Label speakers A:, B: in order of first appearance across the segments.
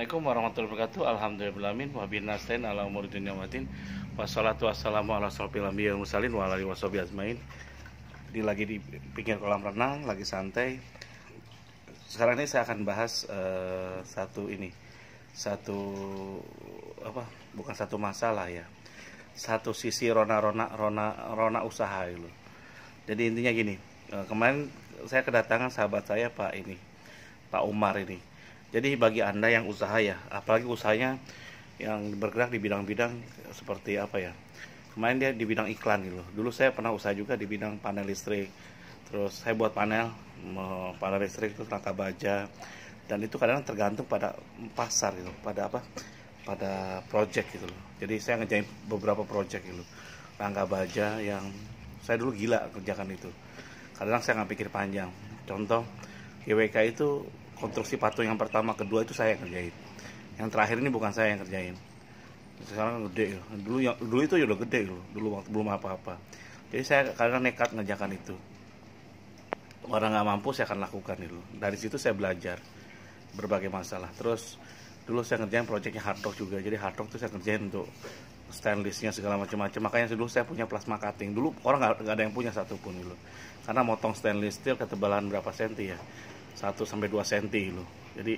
A: Assalamualaikum warahmatullahi wabarakatuh. Alhamdulillahirrahmanirrahim. Wabillahi nasta'in ala umuri dunya waddin. Wassalatu wassalamu ala asyrofil anbiya'i wal mursalin wa ala alihi washabihi ajmain. Lagi di pinggir kolam renang, lagi santai. Sekarang ini saya akan bahas satu apa? Bukan satu masalah ya. Satu sisi rona usaha itu. Jadi intinya gini, kemarin saya kedatangan sahabat saya Pak Umar ini. Jadi bagi Anda yang usaha ya, apalagi usahanya yang bergerak di bidang-bidang seperti apa ya. Kemarin dia di bidang iklan gitu. Dulu saya pernah usaha juga di bidang panel listrik. Terus saya buat panel listrik itu rangka baja. Dan itu kadang tergantung pada pasar gitu, pada apa? Pada project gitu loh. Jadi saya ngerjain beberapa project gitu. Rangka baja yang saya dulu gila kerjakan itu. Kadang saya nggak pikir panjang. Contoh GWK itu konstruksi patung yang pertama, kedua itu saya yang kerjain. Yang terakhir ini bukan saya yang kerjain. Sekarang gede ya. Dulu itu udah gede loh. Dulu waktu belum apa-apa. Jadi saya kadang nekat ngerjakan itu. Orang nggak mampu saya akan lakukan itu. Dari situ saya belajar berbagai masalah. Terus dulu saya ngerjain proyeknya hardrock juga. Jadi hardrock itu saya kerjain untuk stainlessnya segala macam-macam. Makanya dulu saya punya plasma cutting. Dulu orang nggak ada yang punya satupun dulu. Karena motong stainless steel ketebalan berapa senti ya? 1 sampai 2 senti loh. Jadi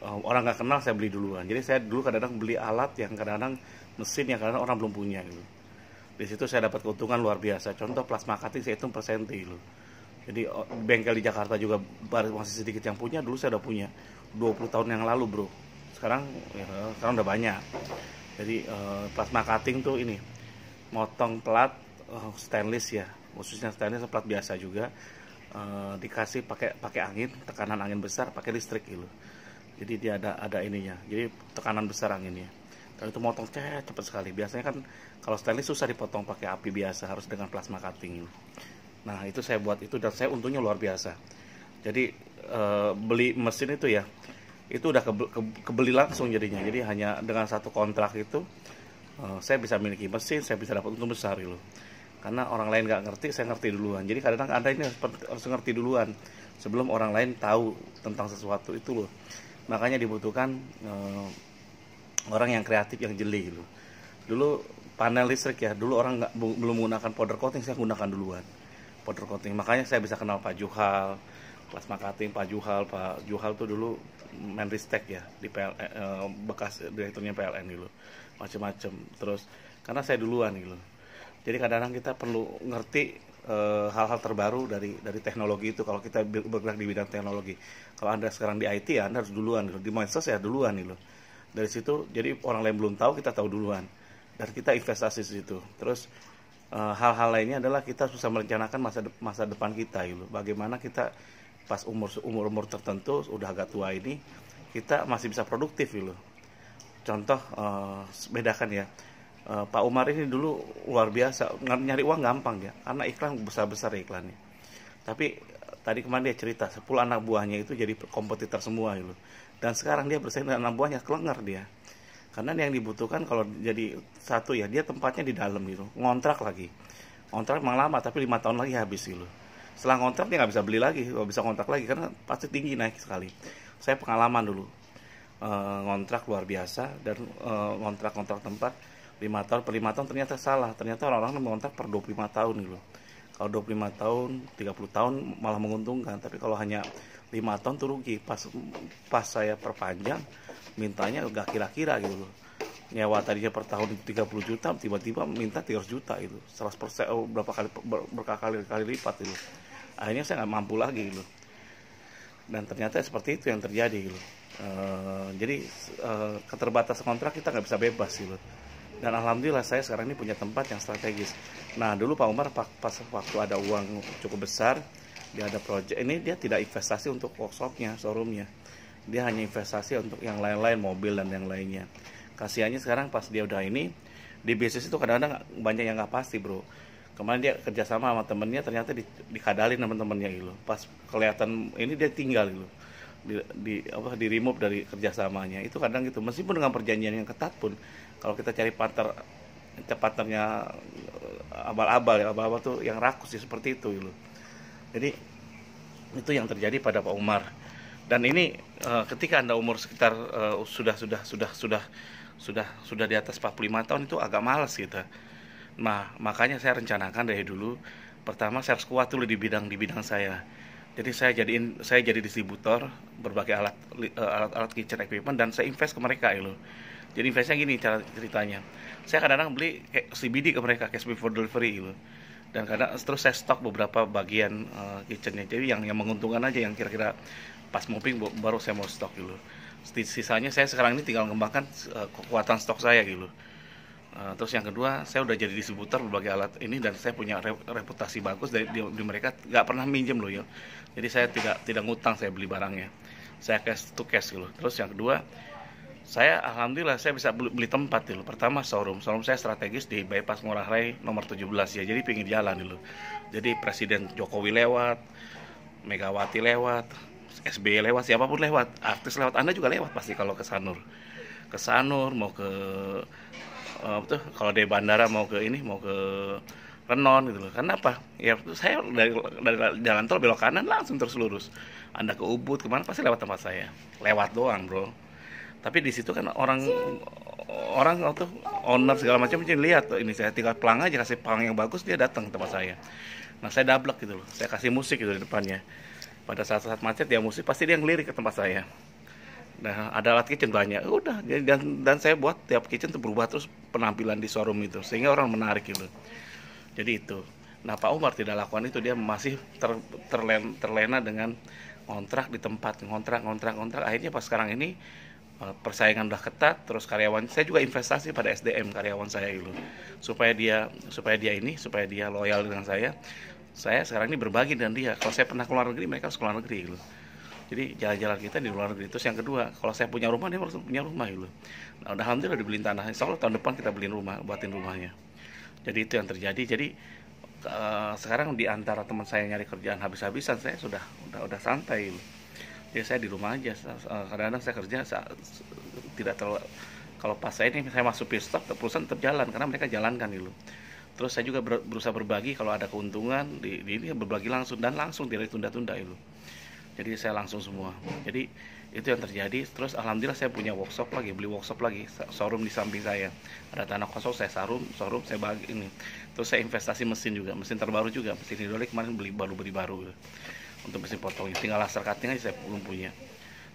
A: orang nggak kenal saya beli duluan. Jadi saya dulu kadang-kadang beli alat yang kadang-kadang mesin yang kadang-kadang orang belum punya gitu. Di situ saya dapat keuntungan luar biasa. Contoh plasma cutting saya hitung per senti loh. Jadi bengkel di Jakarta juga masih sedikit yang punya. Dulu saya udah punya 20 tahun yang lalu bro. Sekarang udah banyak. Jadi plasma cutting tuh ini motong plat stainless ya, khususnya stainless plat biasa juga. Dikasih pakai angin, tekanan angin besar, pakai listrik gitu. Jadi dia ada ininya. Jadi tekanan besar anginnya. Dan itu motong cepat sekali. Biasanya kan kalau stainless susah dipotong pakai api biasa, harus dengan plasma cutting gitu. Nah, itu saya buat itu dan saya untungnya luar biasa. Jadi beli mesin itu ya, itu udah kebeli langsung jadinya. Jadi hanya dengan satu kontrak itu saya bisa miliki mesin, saya bisa dapat untung besar gitu. Karena orang lain nggak ngerti, saya ngerti duluan. Jadi kadang-kadang Anda ini harus ngerti duluan sebelum orang lain tahu tentang sesuatu itu loh. Makanya dibutuhkan orang yang kreatif, yang jeli gitu. Dulu panel listrik ya, dulu orang belum menggunakan powder coating, saya gunakan duluan powder coating. Makanya saya bisa kenal Pak Juhal, plasma cutting Pak Juhal tuh dulu Menristek ya di bekas direkturnya PLN gitu, macam-macam. Terus karena saya duluan gitu. Jadi kadang-kadang kita perlu ngerti hal-hal terbaru dari teknologi itu. Kalau kita bergerak di bidang teknologi, kalau Anda sekarang di IT ya Anda harus duluan gitu. Di medsos ya duluan gitu. Dari situ jadi orang lain belum tahu, kita tahu duluan dan kita investasi di situ. Terus hal-hal lainnya adalah kita susah merencanakan masa depan kita gitu. Bagaimana kita pas umur tertentu udah agak tua ini kita masih bisa produktif gitu. Contoh bedakan ya. Pak Umar ini dulu luar biasa, nyari uang gampang ya, karena iklan besar-besar iklannya. Tapi tadi kemarin dia cerita 10 anak buahnya itu jadi kompetitor semua gitu. Dan sekarang dia bersaing dengan anak buahnya, kelengar dia. Karena yang dibutuhkan kalau jadi satu ya, dia tempatnya di dalam gitu, ngontrak lagi. Ngontrak memang lama, tapi 5 tahun lagi habis gitu. Setelah ngontrak dia nggak bisa beli lagi, nggak bisa ngontrak lagi karena pasti tinggi naik sekali. Saya pengalaman dulu ngontrak luar biasa dan ngontrak tempat 5 tahun per 5 tahun ternyata salah. Ternyata orang-orang mengontrak per 25 tahun gitu. Kalau 25 tahun, 30 tahun malah menguntungkan. Tapi kalau hanya 5 tahun tuh rugi. Pas saya perpanjang, mintanya gak kira-kira gitu loh. Nyewa tadinya per tahun 30 juta, tiba-tiba minta 300 juta itu. 100% berkali-kali lipat gitu. Akhirnya saya gak mampu lagi gitu. Dan ternyata seperti itu yang terjadi gitu. Jadi keterbatasan kontrak kita gak bisa bebas gitu. Dan alhamdulillah saya sekarang ini punya tempat yang strategis. Nah dulu Pak Umar pas waktu ada uang cukup besar, dia ada project ini, dia tidak investasi untuk workshopnya, showroomnya. Dia hanya investasi untuk yang lain-lain, mobil dan yang lainnya. Kasihannya sekarang pas dia udah ini, di bisnis itu kadang-kadang banyak yang nggak pasti bro. Kemarin dia kerjasama sama temennya, ternyata dikadalin teman-temannya gitu. Pas kelihatan ini dia tinggal gitu. Di remove dari kerjasamanya itu kadang gitu, meskipun dengan perjanjian yang ketat pun kalau kita cari partnernya abal-abal tuh yang rakus ya seperti itu gitu. Jadi itu yang terjadi pada Pak Umar. Dan ini ketika Anda umur sekitar sudah di atas 45 tahun itu agak malas gitu. Nah, makanya saya rencanakan dari dulu, pertama saya harus kuat dulu di bidang saya. Jadi saya jadi distributor berbagai alat kitchen equipment, dan saya invest ke mereka itu. Jadi investnya gini cara ceritanya. Saya kadang-kadang beli kayak CBD ke mereka, cash before delivery gitu. Dan kadang terus saya stok beberapa bagian kitchennya. Jadi yang menguntungkan aja, yang kira-kira pas moving baru saya mau stok gitu. Sisanya saya sekarang ini tinggal mengembangkan kekuatan stok saya gitu. Terus yang kedua, saya udah jadi distributor berbagai alat ini, dan saya punya reputasi bagus di mereka, nggak pernah minjem loh ya. Jadi saya tidak ngutang, saya beli barangnya, saya cash to cash gitu. Terus yang kedua, saya alhamdulillah saya bisa beli tempat dulu. Pertama showroom saya strategis di bypass Ngurah Rai nomor 17 ya, jadi pinggir jalan dulu. Jadi Presiden Jokowi lewat, Megawati lewat, SBY lewat, siapapun lewat, artis lewat, Anda juga lewat pasti kalau ke Sanur mau ke betul, kalau dari bandara mau ke Renon gitu loh. Karena apa? Ya saya dari jalan tol belok kanan langsung terus lurus. Anda ke Ubud kemana pasti lewat tempat saya. Lewat doang, bro. Tapi di situ kan orang tuh owner segala macam mungkin lihat tuh, ini saya tinggal pelang aja, kasih pelang yang bagus, dia datang ke tempat saya. Nah, saya double gitu loh. Saya kasih musik gitu di depannya. Pada saat macet dia musik, pasti dia ngelirik ke tempat saya. Nah, ada alat kitchen banyak. Udah, dan saya buat tiap kitchen tuh berubah terus penampilan di showroom itu, sehingga orang menarik gitu. Jadi itu. Nah, Pak Umar tidak lakukan itu, dia masih terlena dengan kontrak di tempat, kontrak. Akhirnya pas sekarang ini persaingan udah ketat, terus karyawan saya juga investasi pada SDM karyawan saya gitu. Supaya dia loyal dengan saya. Saya sekarang ini berbagi dengan dia. Kalau saya pernah keluar negeri, mereka harus keluar negeri gitu. Jadi jalan-jalan kita di luar negeri. Terus yang kedua, kalau saya punya rumah, dia harus punya rumah gitu. Nah, alhamdulillah dibeliin tanah. Insya Allah tahun depan kita beliin rumah, buatin rumahnya. Jadi itu yang terjadi. Jadi sekarang di antara teman saya nyari kerjaan habis-habisan, saya udah santai gitu. Jadi saya di rumah aja. Kadang-kadang saya kerja tidak terlalu, kalau pas saya masuk pit stop, perusahaan tetap jalan karena mereka jalankan gitu. Terus saya juga berusaha berbagi kalau ada keuntungan di ini, berbagi langsung tidak ditunda-tunda itu. Jadi saya langsung semua. Jadi itu yang terjadi. Terus alhamdulillah saya punya beli workshop lagi, showroom di samping saya. Ada tanah kosong, saya showroom saya bagi ini. Terus saya investasi mesin juga, mesin terbaru juga, mesin hidrolik kemarin beli baru. Untuk mesin potong, tinggal laser cutting aja saya belum punya.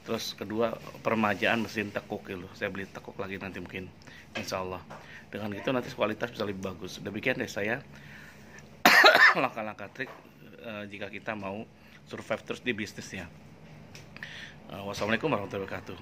A: Terus kedua, permajaan mesin tekuk gitu. Saya beli tekuk lagi nanti mungkin, insya Allah. Dengan itu nanti kualitas bisa lebih bagus. Demikian deh saya langkah-langkah trik jika kita mau survive terus di bisnisnya. Wassalamualaikum warahmatullahi wabarakatuh.